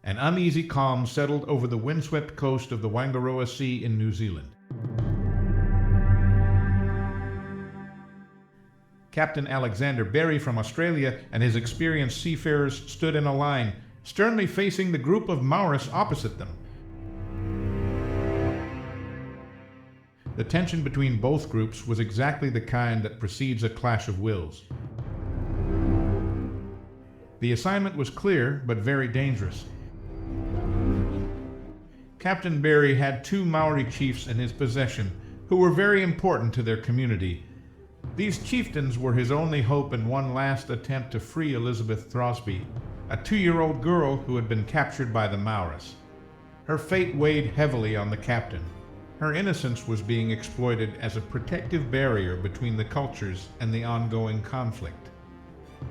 An uneasy calm settled over the windswept coast of the Whangaroa Sea in New Zealand. Captain Alexander Berry from Australia and his experienced seafarers stood in a line, sternly facing the group of Maoris opposite them. The tension between both groups was exactly the kind that precedes a clash of wills. The assignment was clear, but very dangerous. Captain Berry had two Maori chiefs in his possession, who were very important to their community. These chieftains were his only hope in one last attempt to free Elizabeth Throsby, a 2-year-old girl who had been captured by the Maoris. Her fate weighed heavily on the captain. Her innocence was being exploited as a protective barrier between the cultures and the ongoing conflict.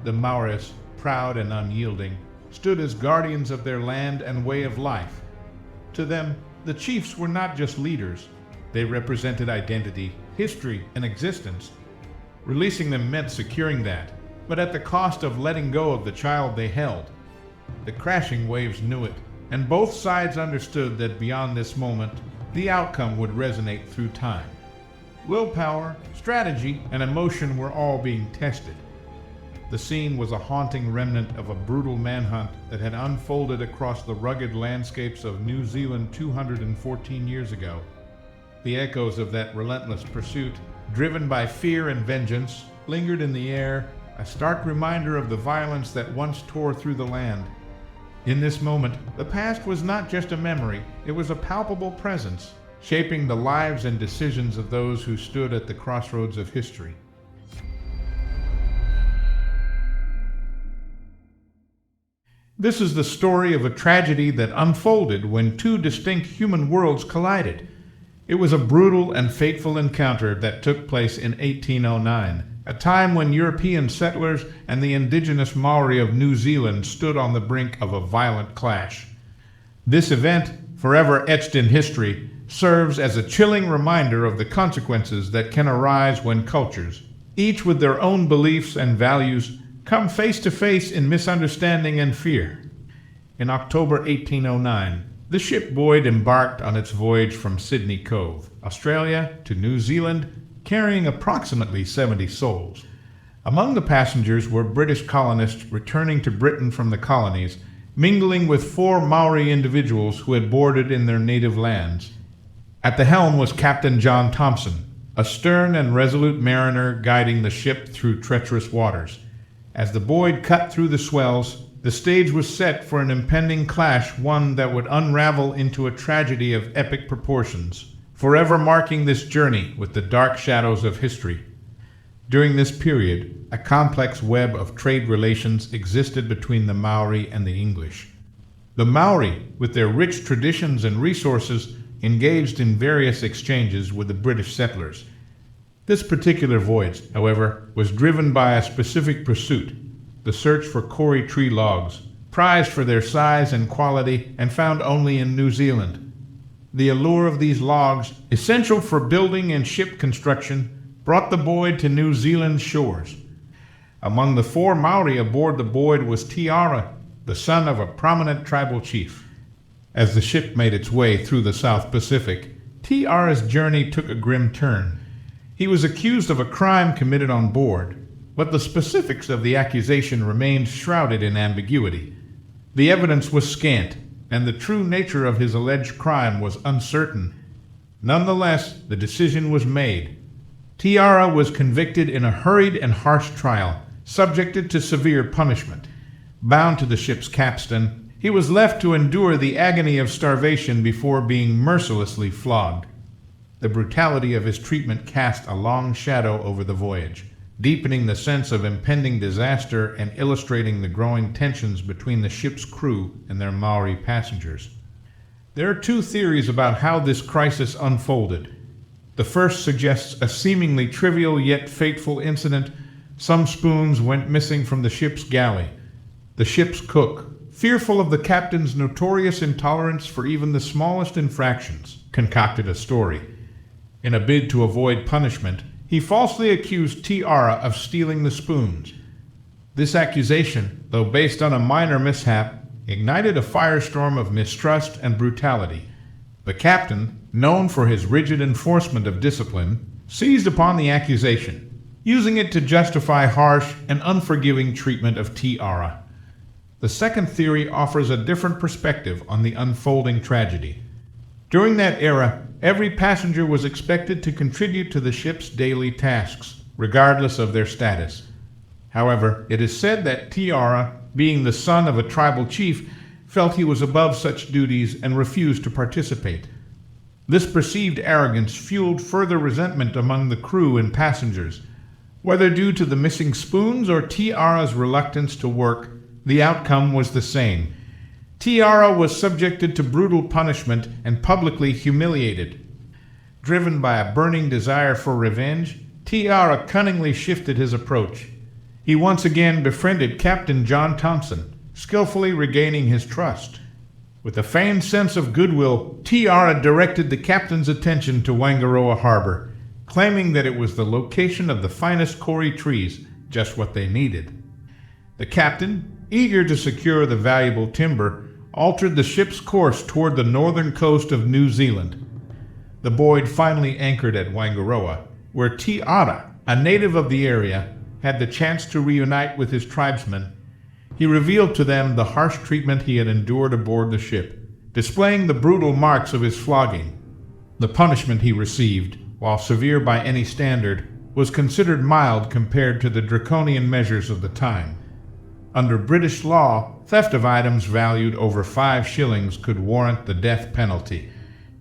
The Maoris, proud and unyielding, stood as guardians of their land and way of life. To them, the chiefs were not just leaders. They represented identity, history, and existence. Releasing them meant securing that, but at the cost of letting go of the child they held. The crashing waves knew it, and both sides understood that beyond this moment, the outcome would resonate through time. Willpower, strategy, and emotion were all being tested. The scene was a haunting remnant of a brutal manhunt that had unfolded across the rugged landscapes of New Zealand 214 years ago. The echoes of that relentless pursuit, driven by fear and vengeance, lingered in the air, a stark reminder of the violence that once tore through the land. In this moment, the past was not just a memory, it was a palpable presence, shaping the lives and decisions of those who stood at the crossroads of history. This is the story of a tragedy that unfolded when two distinct human worlds collided. It was a brutal and fateful encounter that took place in 1809, a time when European settlers and the indigenous Maori of New Zealand stood on the brink of a violent clash. This event, forever etched in history, serves as a chilling reminder of the consequences that can arise when cultures, each with their own beliefs and values, come face to face in misunderstanding and fear. In October 1809, the ship Boyd embarked on its voyage from Sydney Cove, Australia, to New Zealand, carrying approximately 70 souls. Among the passengers were British colonists returning to Britain from the colonies, mingling with 4 Maori individuals who had boarded in their native lands. At the helm was Captain John Thompson, a stern and resolute mariner guiding the ship through treacherous waters. As the Boyd cut through the swells, the stage was set for an impending clash, one that would unravel into a tragedy of epic proportions, forever marking this journey with the dark shadows of history. During this period, a complex web of trade relations existed between the Maori and the English. The Maori, with their rich traditions and resources, engaged in various exchanges with the British settlers. This particular voyage, however, was driven by a specific pursuit, the search for Kori tree logs, prized for their size and quality and found only in New Zealand. The allure of these logs, essential for building and ship construction, brought the Boyd to New Zealand's shores. Among the 4 Maori aboard the Boyd was Tiara, the son of a prominent tribal chief. As the ship made its way through the South Pacific, Tiara's journey took a grim turn. He was accused of a crime committed on board, but the specifics of the accusation remained shrouded in ambiguity. The evidence was scant, and the true nature of his alleged crime was uncertain. Nonetheless, the decision was made. Tiara was convicted in a hurried and harsh trial, subjected to severe punishment. Bound to the ship's capstan, he was left to endure the agony of starvation before being mercilessly flogged. The brutality of his treatment cast a long shadow over the voyage, deepening the sense of impending disaster and illustrating the growing tensions between the ship's crew and their Maori passengers. There are 2 theories about how this crisis unfolded. The first suggests a seemingly trivial yet fateful incident. Some spoons went missing from the ship's galley. The ship's cook, fearful of the captain's notorious intolerance for even the smallest infractions, concocted a story. In a bid to avoid punishment, he falsely accused Tiara of stealing the spoons. This accusation, though based on a minor mishap, ignited a firestorm of mistrust and brutality. The captain, known for his rigid enforcement of discipline, seized upon the accusation, using it to justify harsh and unforgiving treatment of Tiara. The second theory offers a different perspective on the unfolding tragedy. During that era, every passenger was expected to contribute to the ship's daily tasks, regardless of their status. However, it is said that Tiara, being the son of a tribal chief, felt he was above such duties and refused to participate. This perceived arrogance fueled further resentment among the crew and passengers. Whether due to the missing spoons or Tiara's reluctance to work, the outcome was the same. Tiara was subjected to brutal punishment and publicly humiliated. Driven by a burning desire for revenge, Tiara cunningly shifted his approach. He once again befriended Captain John Thompson, skillfully regaining his trust. With a feigned sense of goodwill, Tiara directed the captain's attention to Whangaroa Harbour, claiming that it was the location of the finest Koori trees, just what they needed. The captain, eager to secure the valuable timber, altered the ship's course toward the northern coast of New Zealand. The Boyd finally anchored at Whangaroa, where Tiara, a native of the area, had the chance to reunite with his tribesmen. He revealed to them the harsh treatment he had endured aboard the ship, displaying the brutal marks of his flogging. The punishment he received, while severe by any standard, was considered mild compared to the draconian measures of the time. Under British law, theft of items valued over 5 shillings could warrant the death penalty.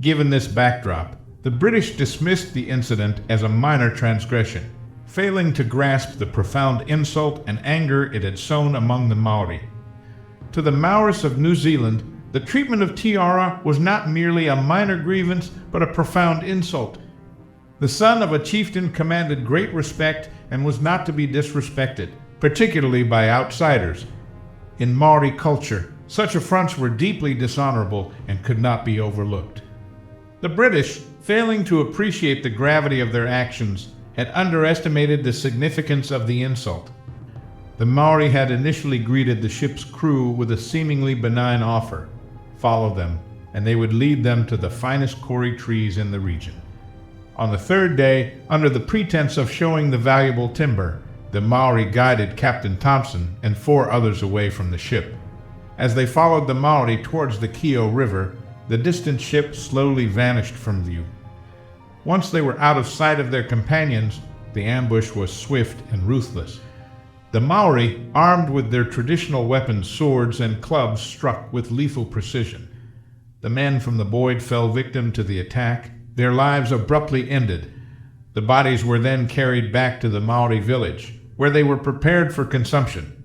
Given this backdrop, the British dismissed the incident as a minor transgression, failing to grasp the profound insult and anger it had sown among the Māori. To the Maoris of New Zealand, the treatment of Tiara was not merely a minor grievance, but a profound insult. The son of a chieftain commanded great respect and was not to be disrespected, particularly by outsiders. In Maori culture, such affronts were deeply dishonorable and could not be overlooked. The British, failing to appreciate the gravity of their actions, had underestimated the significance of the insult. The Māori had initially greeted the ship's crew with a seemingly benign offer: follow them, and they would lead them to the finest Koori trees in the region. On the third day, under the pretense of showing the valuable timber, the Māori guided Captain Thompson and 4 others away from the ship. As they followed the Māori towards the Kio River, the distant ship slowly vanished from view. Once they were out of sight of their companions, the ambush was swift and ruthless. The Māori, armed with their traditional weapons, swords and clubs, struck with lethal precision. The men from the Boyd fell victim to the attack. Their lives abruptly ended. The bodies were then carried back to the Māori village, where they were prepared for consumption.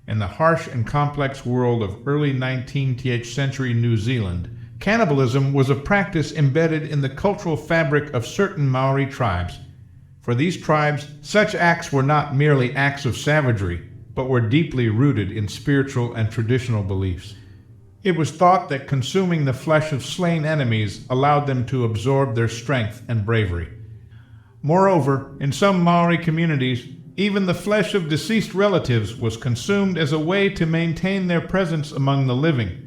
In the harsh and complex world of early 19th century New Zealand, cannibalism was a practice embedded in the cultural fabric of certain Maori tribes. For these tribes, such acts were not merely acts of savagery, but were deeply rooted in spiritual and traditional beliefs. It was thought that consuming the flesh of slain enemies allowed them to absorb their strength and bravery. Moreover, in some Maori communities, even the flesh of deceased relatives was consumed as a way to maintain their presence among the living.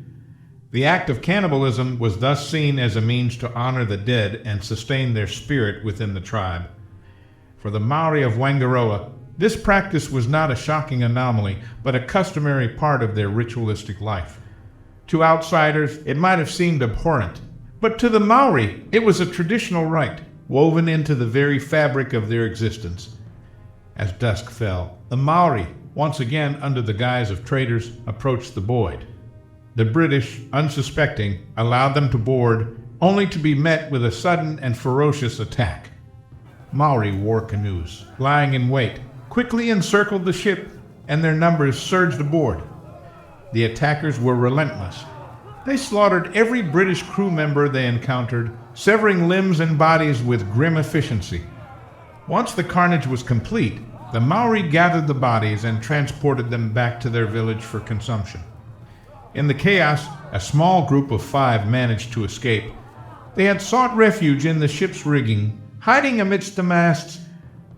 The act of cannibalism was thus seen as a means to honor the dead and sustain their spirit within the tribe. For the Māori of Whangaroa, this practice was not a shocking anomaly, but a customary part of their ritualistic life. To outsiders, it might have seemed abhorrent, but to the Māori, it was a traditional rite, woven into the very fabric of their existence. As dusk fell, the Māori, once again under the guise of traders, approached the Boyd. The British, unsuspecting, allowed them to board, only to be met with a sudden and ferocious attack. Māori war canoes, lying in wait, quickly encircled the ship, and their numbers surged aboard. The attackers were relentless. They slaughtered every British crew member they encountered, severing limbs and bodies with grim efficiency. Once the carnage was complete, the Māori gathered the bodies and transported them back to their village for consumption. In the chaos, a small group of 5 managed to escape. They had sought refuge in the ship's rigging, hiding amidst the masts.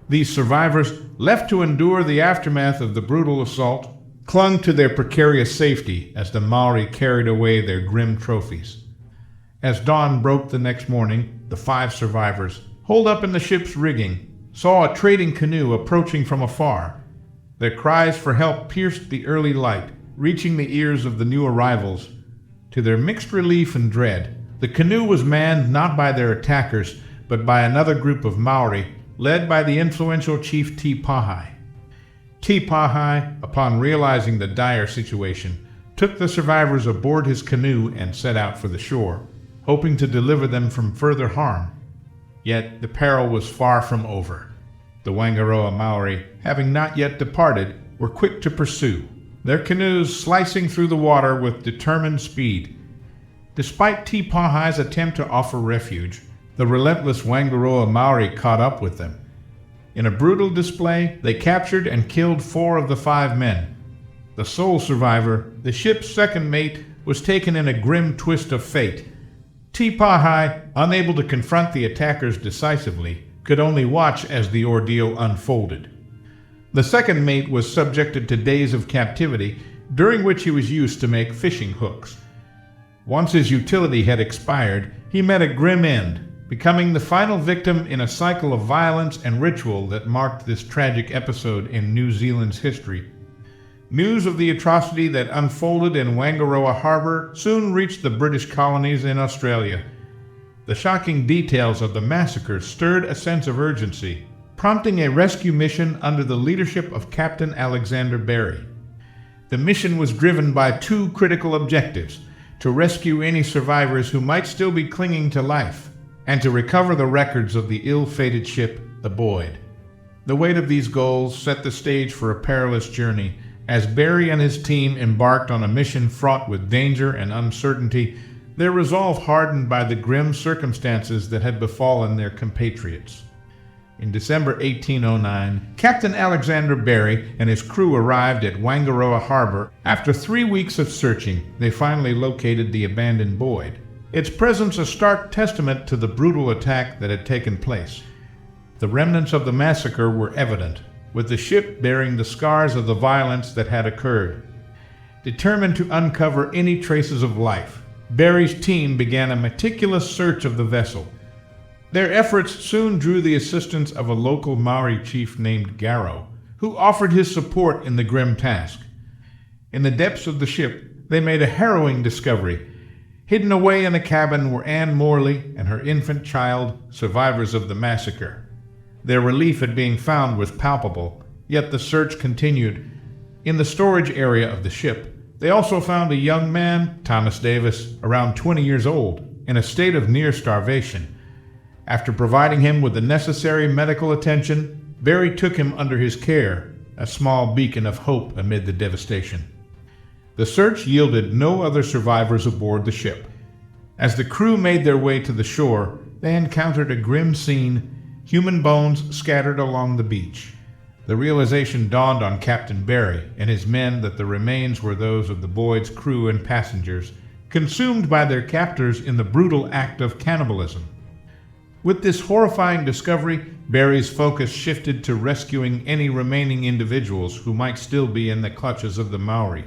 These survivors, left to endure the aftermath of the brutal assault, clung to their precarious safety as the Maori carried away their grim trophies. As dawn broke the next morning, the 5 survivors, holed up in the ship's rigging, saw a trading canoe approaching from afar. Their cries for help pierced the early light, reaching the ears of the new arrivals. To their mixed relief and dread, the canoe was manned not by their attackers, but by another group of Maori, led by the influential chief Te Pahai. Te Pahai, upon realizing the dire situation, took the survivors aboard his canoe and set out for the shore, hoping to deliver them from further harm. Yet the peril was far from over. The Whangaroa Maori, having not yet departed, were quick to pursue, their canoes slicing through the water with determined speed. Despite Te Pahai's attempt to offer refuge, the relentless Whangaroa Maori caught up with them. In a brutal display, they captured and killed 4 of the 5 men. The sole survivor, the ship's second mate, was taken in a grim twist of fate. Te Pahai, unable to confront the attackers decisively, could only watch as the ordeal unfolded. The second mate was subjected to days of captivity, during which he was used to make fishing hooks. Once his utility had expired, he met a grim end, becoming the final victim in a cycle of violence and ritual that marked this tragic episode in New Zealand's history. News of the atrocity that unfolded in Whangaroa Harbour soon reached the British colonies in Australia. The shocking details of the massacre stirred a sense of urgency, prompting a rescue mission under the leadership of Captain Alexander Berry. The mission was driven by 2 critical objectives: to rescue any survivors who might still be clinging to life, and to recover the records of the ill-fated ship, the Boyd. The weight of these goals set the stage for a perilous journey, as Berry and his team embarked on a mission fraught with danger and uncertainty, their resolve hardened by the grim circumstances that had befallen their compatriots. In December 1809, Captain Alexander Berry and his crew arrived at Whangaroa Harbour. After 3 weeks of searching, they finally located the abandoned Boyd, its presence a stark testament to the brutal attack that had taken place. The remnants of the massacre were evident, with the ship bearing the scars of the violence that had occurred. Determined to uncover any traces of life, Berry's team began a meticulous search of the vessel. Their efforts soon drew the assistance of a local Maori chief named Garrow, who offered his support in the grim task. In the depths of the ship, they made a harrowing discovery. Hidden away in a cabin were Anne Morley and her infant child, survivors of the massacre. Their relief at being found was palpable, yet the search continued. In the storage area of the ship, they also found a young man, Thomas Davis, around 20 years old, in a state of near starvation. After providing him with the necessary medical attention, Berry took him under his care, a small beacon of hope amid the devastation. The search yielded no other survivors aboard the ship. As the crew made their way to the shore, they encountered a grim scene: human bones scattered along the beach. The realization dawned on Captain Berry and his men that the remains were those of the Boyd's crew and passengers, consumed by their captors in the brutal act of cannibalism. With this horrifying discovery, Berry's focus shifted to rescuing any remaining individuals who might still be in the clutches of the Maori.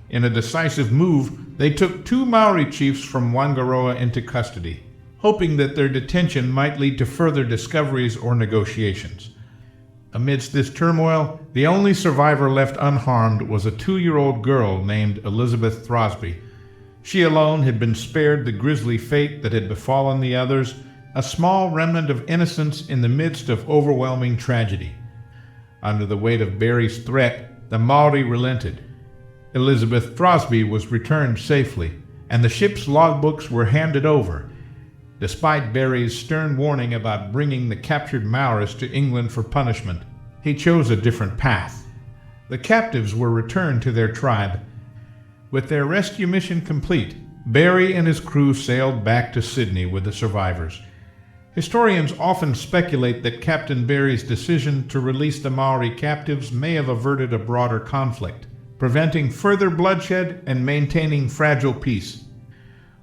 In a decisive move, they took 2 Maori chiefs from Whangaroa into custody, hoping that their detention might lead to further discoveries or negotiations. Amidst this turmoil, the only survivor left unharmed was a 2-year-old girl named Elizabeth Throsby. She alone had been spared the grisly fate that had befallen the others, a small remnant of innocence in the midst of overwhelming tragedy. Under the weight of Berry's threat, the Māori relented. Elizabeth Throsby was returned safely, and the ship's logbooks were handed over. Despite Berry's stern warning about bringing the captured Maoris to England for punishment, he chose a different path. The captives were returned to their tribe. With their rescue mission complete, Berry and his crew sailed back to Sydney with the survivors. Historians often speculate that Captain Berry's decision to release the Maori captives may have averted a broader conflict, preventing further bloodshed and maintaining fragile peace.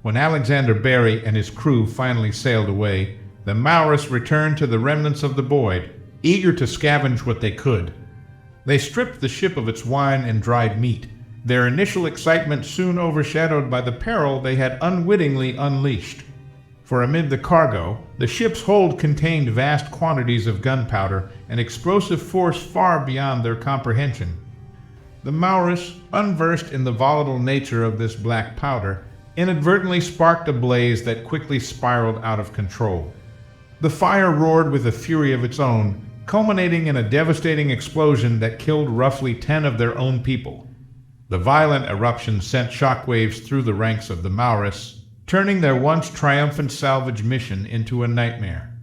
When Alexander Berry and his crew finally sailed away, the Maoris returned to the remnants of the Boyd, eager to scavenge what they could. They stripped the ship of its wine and dried meat, their initial excitement soon overshadowed by the peril they had unwittingly unleashed. For amid the cargo, the ship's hold contained vast quantities of gunpowder and explosive force far beyond their comprehension. The Maoris, unversed in the volatile nature of this black powder, inadvertently sparked a blaze that quickly spiraled out of control. The fire roared with a fury of its own, culminating in a devastating explosion that killed roughly 10 of their own people. The violent eruption sent shockwaves through the ranks of the Maoris, turning their once triumphant salvage mission into a nightmare.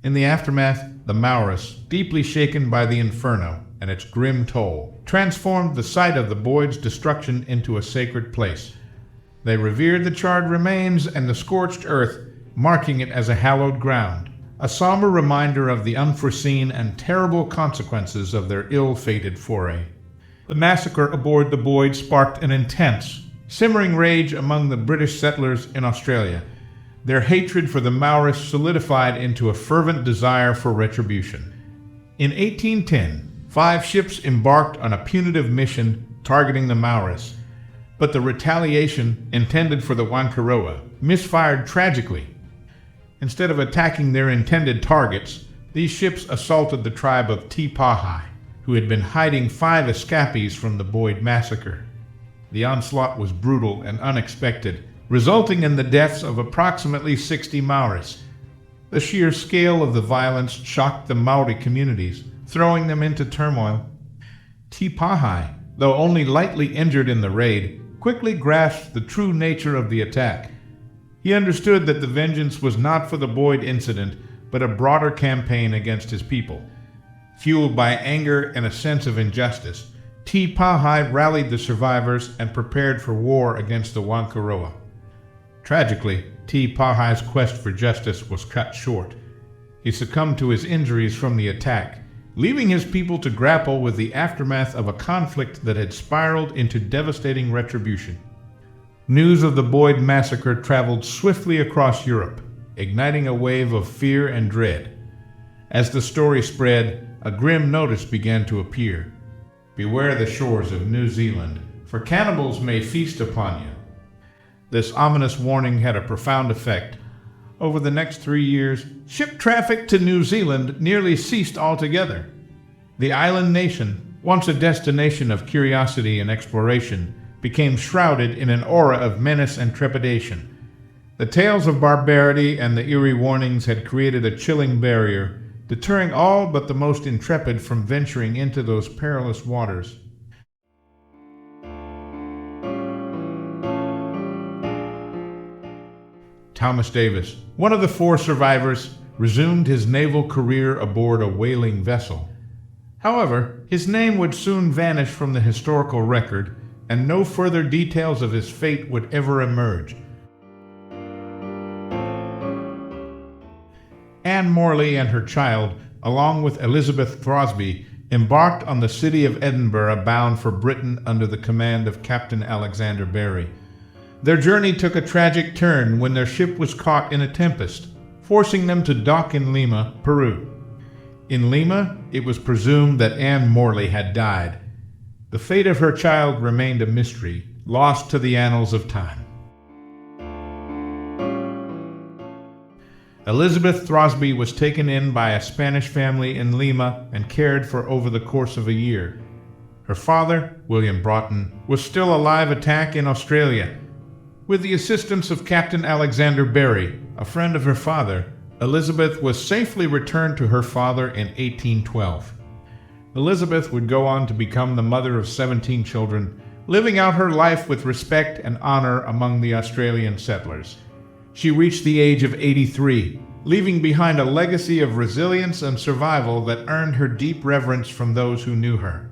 In the aftermath, the Maoris, deeply shaken by the inferno and its grim toll, transformed the site of the Boyd's destruction into a sacred place. They revered the charred remains and the scorched earth, marking it as a hallowed ground, a somber reminder of the unforeseen and terrible consequences of their ill-fated foray. The massacre aboard the Boyd sparked an intense, simmering rage among the British settlers in Australia. Their hatred for the Maoris solidified into a fervent desire for retribution. In 1810, 5 ships embarked on a punitive mission targeting the Maoris, but the retaliation intended for the Whangaroa misfired tragically. Instead of attacking their intended targets, these ships assaulted the tribe of Ngāti Pou, who had been hiding 5 escapees from the Boyd massacre. The onslaught was brutal and unexpected, resulting in the deaths of approximately 60 Maoris. The sheer scale of the violence shocked the Māori communities, throwing them into turmoil. Ngāti Pou, though only lightly injured in the raid, quickly grasped the true nature of the attack. He understood that the vengeance was not for the Boyd incident, but a broader campaign against his people. Fueled by anger and a sense of injustice, Ngāti Pou rallied the survivors and prepared for war against the Whangaroa. Tragically, Ngāti Pou's quest for justice was cut short. He succumbed to his injuries from the attack, leaving his people to grapple with the aftermath of a conflict that had spiraled into devastating retribution. News of the Boyd massacre traveled swiftly across Europe, igniting a wave of fear and dread. As the story spread, a grim notice began to appear. "Beware the shores of New Zealand, for cannibals may feast upon you." This ominous warning had a profound effect. Over the next 3 years, ship traffic to New Zealand nearly ceased altogether. The island nation, once a destination of curiosity and exploration, became shrouded in an aura of menace and trepidation. The tales of barbarity and the eerie warnings had created a chilling barrier, deterring all but the most intrepid from venturing into those perilous waters. Thomas Davis, one of the 4 survivors, resumed his naval career aboard a whaling vessel. However, his name would soon vanish from the historical record, and no further details of his fate would ever emerge. Anne Morley and her child, along with Elizabeth Throsby, embarked on the city of Edinburgh bound for Britain under the command of Captain Alexander Barry. Their journey took a tragic turn when their ship was caught in a tempest, forcing them to dock in Lima, Peru. In Lima, it was presumed that Anne Morley had died. The fate of her child remained a mystery, lost to the annals of time. Elizabeth Throsby was taken in by a Spanish family in Lima and cared for over the course of a year. Her father, William Broughton, was still alive attack in Australia. With the assistance of Captain Alexander Barry, a friend of her father, Elizabeth was safely returned to her father in 1812. Elizabeth would go on to become the mother of 17 children, living out her life with respect and honor among the Australian settlers. She reached the age of 83, leaving behind a legacy of resilience and survival that earned her deep reverence from those who knew her.